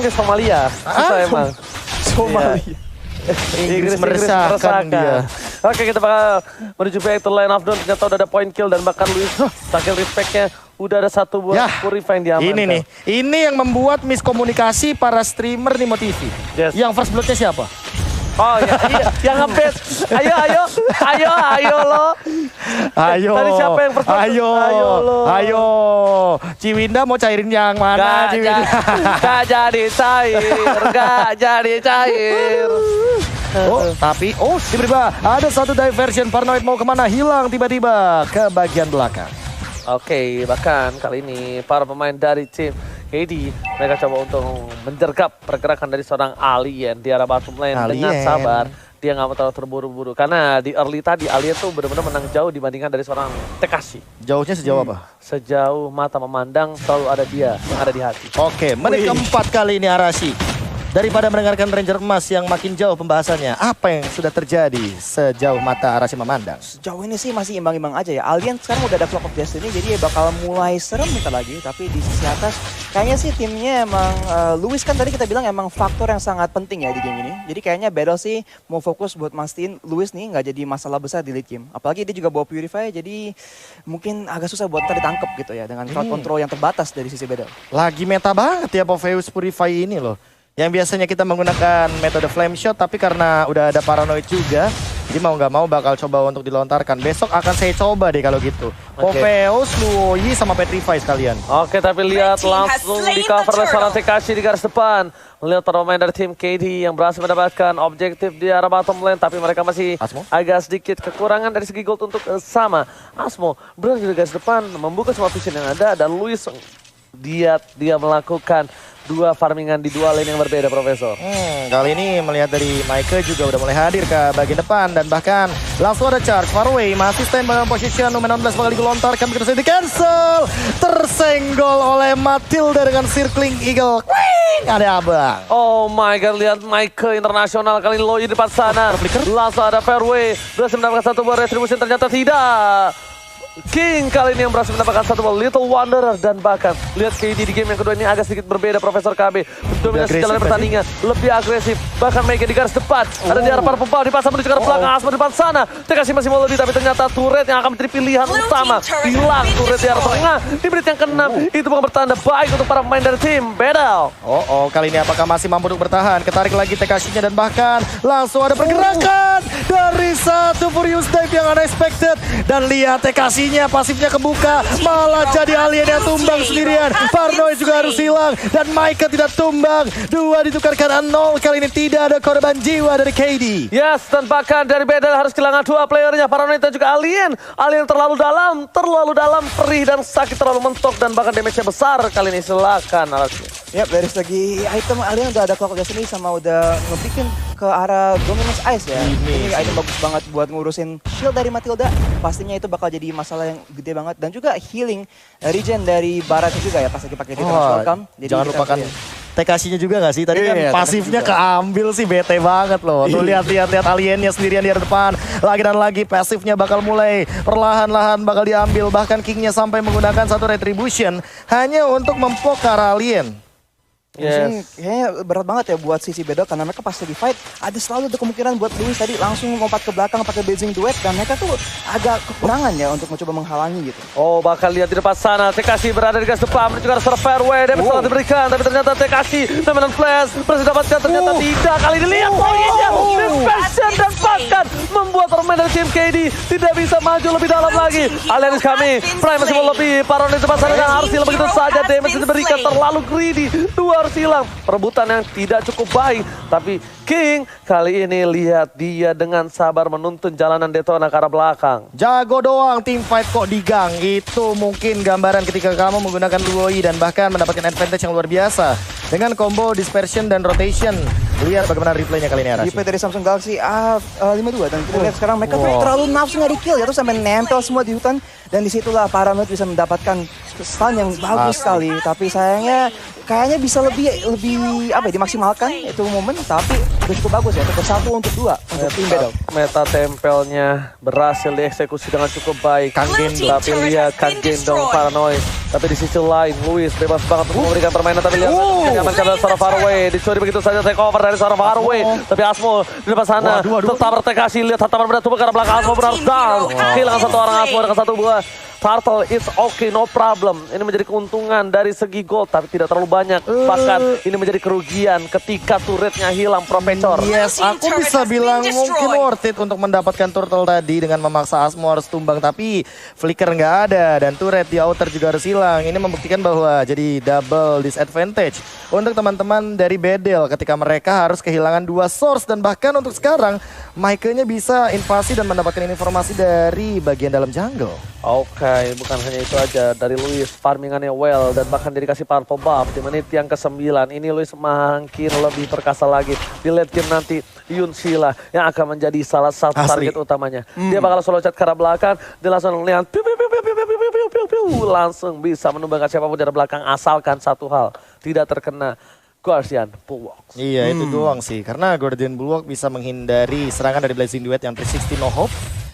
Inggris Somalia. Susah emang. Somalia. Inggris meresahkan dia. Oke, kita bakal menuju back to line of down. Ternyata udah ada point kill dan bahkan Luis tackle respect-nya udah ada satu buat Purify yang diamankan. Ini nih, ini yang membuat miskomunikasi para streamer Nimo TV. Yes. Yang first blood-nya siapa? Oh iya, yang nge-base. Ayo lo. Ayo. Tadi siapa yang first blood? Ayo. Ciwinda mau cairin yang mana? Gak jadi cair. Tapi tiba-tiba ada satu diversion. Paranoid mau kemana? Hilang tiba-tiba ke bagian belakang. Oke, bahkan kali ini para pemain dari tim KD mereka coba untuk menjergap pergerakan dari seorang Alien di arah bottom lane dengan sabar. Dia nggak mau terlalu terburu-buru karena di early tadi Alien tuh benar-benar menang jauh dibandingkan dari seorang Tekashi. Jauhnya sejauh apa? Sejauh mata memandang selalu ada dia yang ada di hati. Oke, menit keempat kali ini Arashi. Daripada mendengarkan Ranger Emas yang makin jauh pembahasannya, apa yang sudah terjadi sejauh mata Arashi memandang? Sejauh ini sih masih imbang-imbang aja ya. Alien sekarang udah ada Clock of Destiny, jadi bakal mulai serem bentar lagi. Tapi di sisi atas, kayaknya sih timnya emang Luis kan tadi kita bilang emang faktor yang sangat penting ya di game ini. Jadi kayaknya Battle sih mau fokus buat mastiin Luis nih nggak jadi masalah besar di late game. Apalagi dia juga bawa Purify, jadi mungkin agak susah buat ditangkep gitu ya dengan crowd control yang terbatas dari sisi Battle. Lagi meta banget ya Popheus Purify ini loh. Yang biasanya kita menggunakan metode flame shot, tapi karena udah ada Paranoid juga, jadi mau nggak mau bakal coba untuk dilontarkan. Besok akan saya coba deh kalau gitu. Popheus, Luoyi, sama Petrify sekalian. Oke, tapi lihat langsung di cover oleh seorang Tekashi di garis depan. Melihat para pemain dari tim KD yang berhasil mendapatkan objektif di arah bottom lane, tapi mereka masih agak sedikit kekurangan dari segi gold untuk sama. Asmo berada di garis depan, membuka semua vision yang ada, dan Luis dia melakukan dua farmingan di dua lane yang berbeda, Profesor. Kali ini melihat dari Mike juga udah mulai hadir ke bagian depan dan bahkan langsung ada charge. Farway masih stand by position, Numen 16 bakal dilontarkan begitu saja di cancel. Tersenggol oleh Matilda dengan circling eagle. Ada abang. Oh my god, lihat Mike internasional kali ini Loyi di depan sana. Langsung ada Fairway, berhasil mendapatkan satu buah retribution, ternyata tidak. King kali ini yang berhasil mendapatkan satu ball Little Wanderer, dan bahkan lihat KD di game yang kedua ini agak sedikit berbeda. Profesor KB mendominasi jalan pertandingan, lebih agresif, bahkan Mike di garis depan. Ada di arah para pembawa di pasar menuju ke arah belakang. Asma di depan sana, Tekashi masih mau lebih, tapi ternyata turret yang akan menjadi pilihan utama hilang. Turret di arah tengah di menit yang ke-6 itu bukan bertanda baik untuk para pemain dari tim Battle. Kali ini apakah masih mampu untuk bertahan? Ketarik lagi Tekashinya dan bahkan langsung ada pergerakan dari satu Furious Dive yang unexpected. Dan lihat Tekashi pasifnya kebuka, malah jadi Alien yang tumbang sendirian. Paranoid juga harus hilang dan Mike tidak tumbang. Dua ditukarkan 0. Kali ini tidak ada korban jiwa dari KD. Yes, dan bahkan dari Battle harus kehilangan dua playernya, Paranoid dan juga Alien. Alien terlalu dalam, perih dan sakit, terlalu mentok, dan bahkan damage-nya besar kali ini. Silakan Arashi. Yap, dari segi item Alien udah ada Clock of Destiny sama udah ngebikin ke arah Dominus Ice ya. Ini item bagus banget buat ngurusin shield dari Matilda. Pastinya itu bakal jadi masalah yang gede banget. Dan juga healing regen dari Barat juga ya pas lagi pakai welcome. Jadi jangan lupakan Tekashinya juga gak sih? Tadi kan pasifnya keambil sih, bete banget loh. Tuh lihat Aliennya sendirian di depan. Lagi dan lagi pasifnya bakal mulai perlahan-lahan bakal diambil. Bahkan Kingnya sampai menggunakan satu retribution hanya untuk mempokar Alien. Kayaknya berat banget ya buat sisi Battle karena mereka pas lagi fight ada selalu ada kemungkinan buat Luis tadi langsung lompat ke belakang pakai blazing duet, dan mereka tuh agak kekurangan ya untuk mencoba menghalangi gitu. Oh, bakal lihat di depan sana Tekashi berada di garis depan menuju ke arah fairway. Damage sangat diberikan, tapi ternyata Tekashi dominan flash berhasil dapatkan, ternyata tidak. Kali ini lihat poinnya Fashion dan bahkan membuat pemain dari tim KD tidak bisa maju lebih dalam lagi. Alien is coming, Prime masih mau lebih, Paranoid di depan sana dan harus hilang begitu saja. Damage diberikan terlalu greedy, dua harus hilang. Perebutan yang tidak cukup baik, tapi King kali ini lihat dia dengan sabar menuntun jalanan Detona ke arah belakang. Jago doang tim fight kok di gang. Itu mungkin gambaran ketika kamu menggunakan Luoyi dan bahkan mendapatkan advantage yang luar biasa dengan combo dispersion dan rotation. Lihat bagaimana replaynya kali ini Arashi. Replay dari Samsung Galaxy A52 dan kita lihat sekarang mereka terlalu nafsu nggak di-kill ya, terus sampai nempel semua di hutan, dan disitulah Paranoid bisa mendapatkan stun yang bagus sekali. Tapi sayangnya kayaknya bisa lebih apa ya, dimaksimalkan itu momen, tapi udah cukup bagus ya. Tetap 1 untuk 2 untuk tim Battle. Meta tempelnya berhasil dieksekusi dengan cukup baik. Kang Gendong. Tapi lihat Kang Gendong paranoid. Tapi di sisi lain, Luis bebas banget untuk memberikan permainan. Tapi lihat mengamankan dari seorang Faraway. Dicuri begitu saja take over dari seorang Faraway. Tapi Asmo di depan sana tetap bertekasi. Lihat hantaman berat tuh ke arah belakang. Asmo benar down. Kehilangan 1 orang Asmo dengan 1 buah. Turtle, it's okay, no problem. Ini menjadi keuntungan dari segi gold, tapi tidak terlalu banyak. Bahkan ini menjadi kerugian ketika turretnya hilang, Profesor. Yes, aku bisa bilang mungkin worth it untuk mendapatkan turtle tadi dengan memaksa Asmo harus tumbang. Tapi flicker nggak ada dan turret di outer juga harus hilang. Ini membuktikan bahwa jadi double disadvantage untuk teman-teman dari Bedel ketika mereka harus kehilangan 2 source. Dan bahkan untuk sekarang, Maike-nya bisa invasi dan mendapatkan informasi dari bagian dalam jungle. Oke, bukan hanya itu aja. Dari Luis, farmingannya well, dan bahkan dikasih purple buff di menit yang ke-9. Ini Luis makin lebih perkasa lagi. Di late game nanti, Yun Sheila yang akan menjadi salah satu target utamanya. Dia bakal solo chat ke arah belakang, dia langsung lihat, langsung bisa menumbangkan siapapun dari belakang, asalkan satu hal, tidak terkena Guardian Bulwark. Iya, itu doang sih. Karena Guardian Bulwark bisa menghindari serangan dari Blazing Duet yang 360 no hope.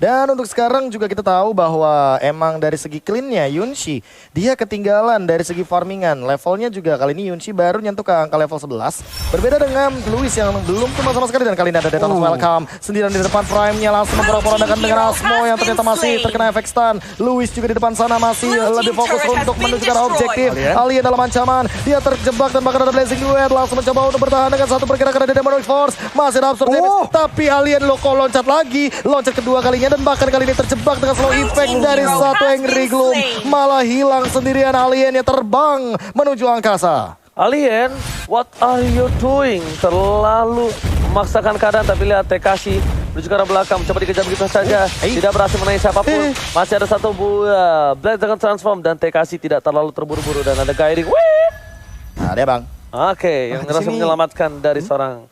Dan untuk sekarang juga kita tahu bahwa emang dari segi clean-nya Yunshi, dia ketinggalan dari segi farmingan. Levelnya juga kali ini Yunshi baru nyentuh ke angka level 11. Berbeda dengan Luis yang belum tumbang sama sekali. Dan kali ini ada Detona's Welcome. Sendirian di depan Prime-nya langsung memporak-porandakan dengan Asmo yang ternyata masih terkena efek stun. Luis juga di depan sana masih lebih fokus untuk menuju ke objektif. Alien dalam ancaman, dia terjebak dan bahkan ada Blazing Duet. Langsung mencoba untuk bertahan dengan satu pergerakan dari Demonic Force. Masih ada absurd damage, tapi Alien Loko loncat lagi. Loncat kedua kalinya. Dan bahkan kali ini terjebak dengan slow effect dari satu Angry Gloom. Malah hilang sendirian Alien yang terbang menuju angkasa. Alien, what are you doing? Terlalu memaksakan keadaan, tapi lihat Tekashi menuju ke arah belakang, coba dikejar begitu saja. Tidak berhasil menaik siapapun. Masih ada 1 buah Blade dengan transform dan Tekashi tidak terlalu terburu-buru dan ada guiding. Nah, dia bang. Oke, yang berhasil menyelamatkan dari seorang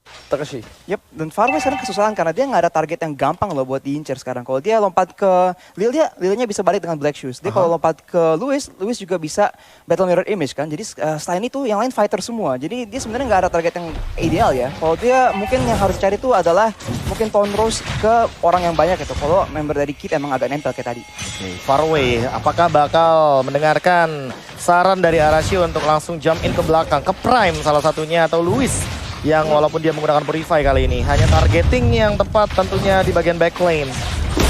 Takashi. Yep, dan Faraway sekarang kesusahan karena dia nggak ada target yang gampang loh buat diincar sekarang. Kalau dia lompat ke Lilia bisa balik dengan Black Shoes. Dia kalau lompat ke Luis juga bisa Battle Mirror Image kan. Jadi selain itu yang lain fighter semua. Jadi dia sebenarnya nggak ada target yang ideal ya. Kalau dia mungkin yang harus cari itu adalah mungkin Tone Rose ke orang yang banyak itu. Kalau member dari Kid emang agak nempel kayak tadi. Faraway, apakah bakal mendengarkan saran dari Arashi untuk langsung jump in ke belakang, ke Prime salah satunya, atau Luis yang walaupun dia menggunakan Purify kali ini hanya targeting yang tepat tentunya di bagian backlane.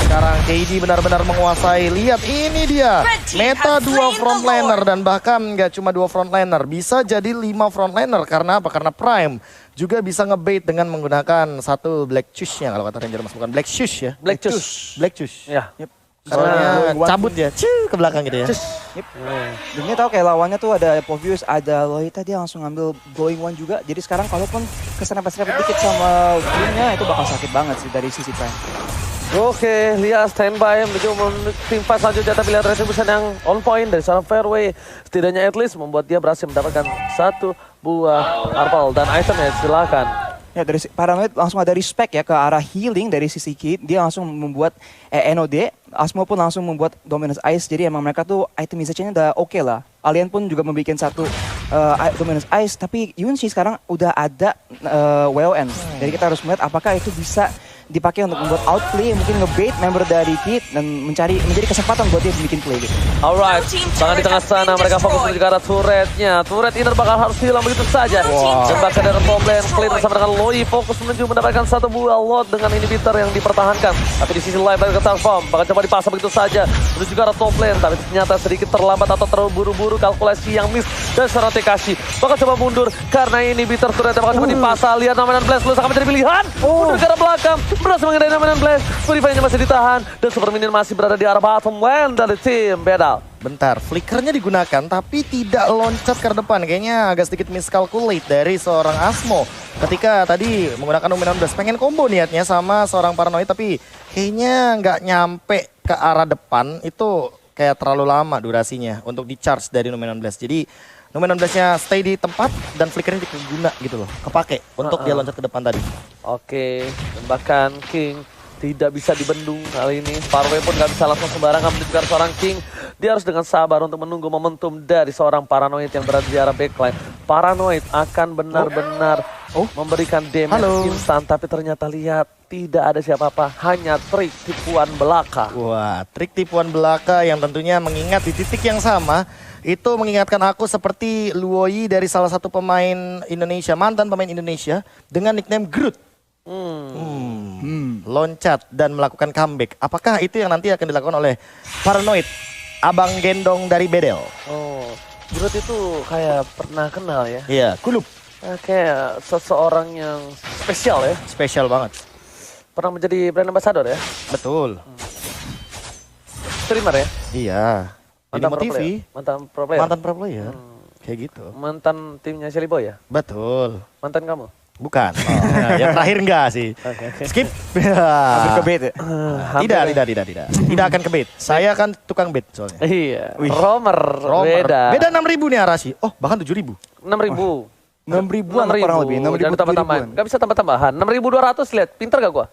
Sekarang KD benar-benar menguasai. Lihat ini dia meta 2 frontliner dan bahkan nggak cuma 2 frontliner, bisa jadi 5 frontliner. Karena apa? Karena Prime juga bisa ngebait dengan menggunakan satu Black Chush-nya, kalau kata Ranger Mas, bukan Black Shush ya. Black Chush. Black Chush. Ya. Yep. Soalnya cabut ya, ke belakang gitu ya. Yep. Dan dia tahu kayak lawannya tuh ada Povius, ada Lolita, dia langsung ngambil Blowing One juga. Jadi sekarang kalaupun keserempet-serempet dikit sama Blue-nya itu bakal sakit banget sih dari sisi Prime. Oke, lihat standby menuju tim fight selanjutnya, tapi lihat Retribution yang on point dari seorang Faraway. Setidaknya at least membuat dia berhasil mendapatkan 1 buah purple dan itemnya. Silakan. Ya, dari Paranoid langsung ada respect ya ke arah healing dari sisi Kid. Dia langsung membuat NOD. Asmo pun langsung membuat Dominus Ice. Jadi emang mereka tuh itemization-nya udah oke lah. Alien pun juga membuat satu Dominus Ice. Tapi Yunshi sekarang udah ada WON. Jadi kita harus melihat apakah itu bisa dipakai untuk membuat outplay, mungkin ngebait member dari Kid dan menjadi kesempatan buat dia bikin play gitu. Alright, bahkan di tengah sana mereka fokus menuju ke arah turretnya. Turret inner bakal harus hilang begitu saja. Dan bahkan dari top lane, clear bersama dengan Loi fokus menuju mendapatkan 1 buah lot dengan inhibitor yang dipertahankan. Tapi di sisi lain mereka transform, bahkan coba dipasang begitu saja menuju ke arah top lane. Tapi ternyata sedikit terlambat atau terlalu buru-buru, kalkulasi yang miss dari seorang Tekashi. Bahkan coba mundur karena inhibitor turretnya bahkan coba dipasang. Lihat Nomenan Blast Blues akan menjadi pilihan. Mundur ke arah belakang. Berhasil mengendalikan Nomenan Blast. Purify-nya masih ditahan. Dan Super Minion masih berada di arah bottom lane dari tim Bedal. Bentar, flickernya digunakan tapi tidak loncat ke depan. Kayaknya agak sedikit miscalculate dari seorang Asmo. Ketika tadi menggunakan Nomenan Blast, pengen combo niatnya sama seorang Paranoid. Tapi kayaknya nggak nyampe ke arah depan. Itu kayak terlalu lama durasinya untuk di-charge dari Nomenan Blast. Jadi Nomenan Blast-nya stay di tempat dan flickernya diguna gitu loh. Kepake untuk dia loncat ke depan tadi. Oke, dan bahkan King tidak bisa dibendung kali ini. Faraway pun nggak bisa langsung sembarangan menuju ke seorang King. Dia harus dengan sabar untuk menunggu momentum dari seorang Paranoid yang berada di arah backline. Paranoid akan benar-benar memberikan damage instan, tapi ternyata lihat tidak ada siapa-apa, hanya trik tipuan belaka. Wah, trik tipuan belaka yang tentunya mengingat di titik yang sama. Itu mengingatkan aku seperti Luoyi dari salah satu pemain Indonesia, mantan pemain Indonesia dengan nickname Groot. Loncat dan melakukan comeback. Apakah itu yang nanti akan dilakukan oleh Paranoid, abang gendong dari Bedel? Oh, Groot itu kayak pernah kenal ya? Iya, kulup. Kayak seseorang yang spesial ya? Spesial banget. Pernah menjadi brand ambassador ya? Betul. Streamer ya? Iya. Di Mantan Nimo pro TV. player? Mantan pro player? Mantan pro player. Kayak gitu. Mantan timnya Shelly Boy ya? Betul. Mantan kamu? Bukan. Yang terakhir enggak sih. Skip. Hampir ke bait ya? Tidak. Tidak akan ke bait. Saya kan tukang bait soalnya. Iya. Romer. Beda Beda. 6.000 nih Arashi. Oh, bahkan 7.000. 6.000. 6.000-an kurang lebih. 6.000 Jangan tambah-tambahan. Gak bisa tambah-tambahan. 6.200 lihat. Pinter gak gua?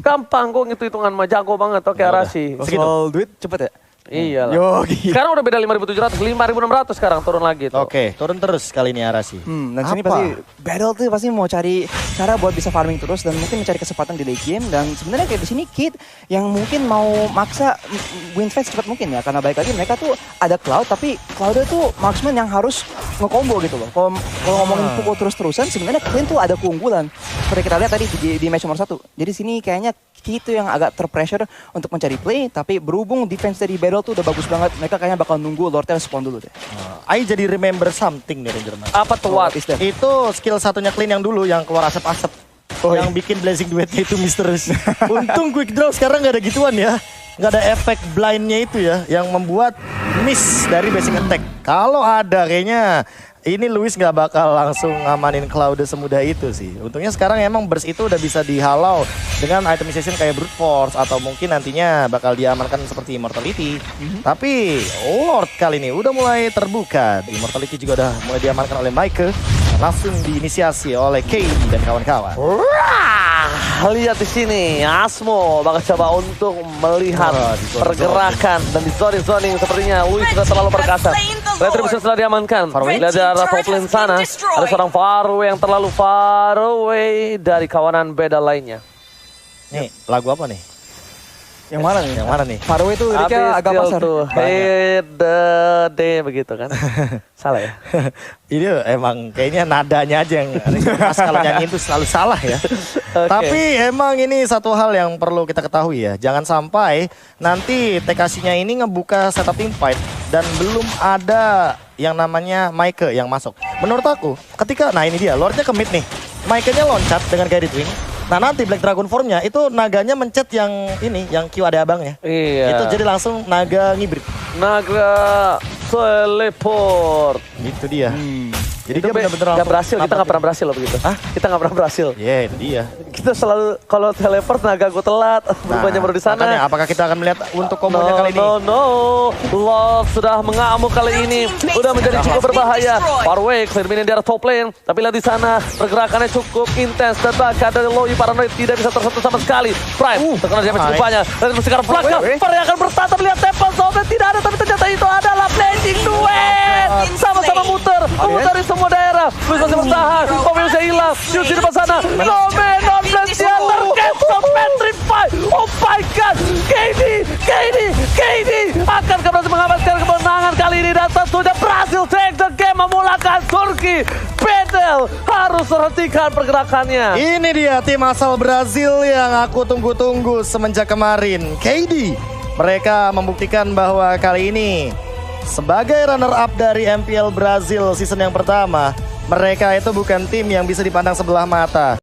Gampang kok ngitung-hitungan mah, jago banget. Oke, Arashi. Soal duit cepet ya? Iya lah. Yogi. Sekarang udah beda 5.700, 5.600 sekarang turun lagi tuh. Oke, turun terus kali ini Arashi. Dan sini pasti Battle tuh pasti mau cari cara buat bisa farming terus dan mungkin mencari kesempatan di late game. Dan sebenarnya kayak di sini Kid yang mungkin mau maksa win fast cepat mungkin ya, karena baik lagi mereka tuh ada Cloud, tapi Cloud tuh marksman yang harus nge-combo gitu loh. Kalau ngomongin pukul terus-terusan sebenarnya Clean tuh ada keunggulan seperti kita lihat tadi di match nomor 1. Jadi sini kayaknya Kid itu yang agak terpressure untuk mencari play, tapi berhubung defense dari Battle tuh udah bagus banget, mereka kayaknya bakal nunggu Lordel spawn dulu deh. Ai jadi remember something nih Ranger Mas. Apa tuh Wat? Itu skill satunya Clean yang dulu yang keluar asap-asap. Yang bikin blazing duetnya itu misterius. Untung quick draw sekarang nggak ada gituan ya. Nggak ada efek blindnya itu ya, yang membuat miss dari basic attack. Kalau ada kayaknya ini Luis nggak bakal langsung ngamanin Cloud semudah itu sih. Untungnya sekarang emang burst itu udah bisa dihalau dengan itemization kayak brute force atau mungkin nantinya bakal diamankan seperti immortality. Tapi Lord kali ini udah mulai terbuka. Immortality juga udah mulai diamankan oleh Mike. Langsung diinisiasi oleh KD dan kawan-kawan. Lihat di sini, Asmo bakal coba untuk melihat pergerakan dan di zoning sepertinya Luis sudah terlalu perkasa. Retribution sudah diamankan. Lihat di arah top lane sana, ada seorang far away yang terlalu far away dari kawanan beda lainnya. Nih, lagu apa nih? Yang mana nih? Yang mana nih? Faraway tuh liriknya agak pasar. Tuh, hit the day begitu kan? Salah ya? Ini emang kayaknya nadanya aja yang pas kalau nyanyiin itu selalu salah ya. Tapi emang ini satu hal yang perlu kita ketahui ya. Jangan sampai nanti TKC-nya ini ngebuka setup team fight dan belum ada yang namanya Mike yang masuk. Menurut aku, ketika, nah ini dia, Lordnya ke mid nih. Mike-nya loncat dengan Guided Wing. Nah nanti Black Dragon formnya itu naganya mencet yang ini, yang Q ada abangnya. Iya. Itu jadi langsung naga ngibrit. Naga teleport. Gitu dia. Jadi Itu dia bener-bener nggak berhasil, kita nggak pernah berhasil loh begitu. Hah? Kita nggak pernah berhasil. Iya itu dia. Kita selalu kalau teleport naga gue telat, berubahnya baru di sana. Makanya apakah kita akan melihat untuk kombonya kali ini? No. Lord sudah mengamuk kali ini. Udah menjadi cukup berbahaya. Farway Firminin di arah top lane. Tapi lihat di sana pergerakannya cukup intens dan bahkan dari Luoyi Paranoid tidak bisa tersentuh sama sekali. Prime terkena damage cukup banyak. Dan sekarang belakang Far yang akan bertatap, lihat tempat Soulman tidak ada, tapi ternyata itu adalah blending duet. Sama-sama muter dari semua daerah. Luis masih bertahan. Mobilnya hilang. Yuji di depan sana. Nomen on blend dia tercancel. Petrify. Oh my god. KD akan berhasil mengamankan kemenangan kali ini dan tentunya berhasil take the game memulakan Turki. Bedel harus terhentikan pergerakannya. Ini dia tim asal Brazil yang aku tunggu-tunggu semenjak kemarin. KD. Mereka membuktikan bahwa kali ini sebagai runner-up dari MPL Brazil season yang pertama, mereka itu bukan tim yang bisa dipandang sebelah mata.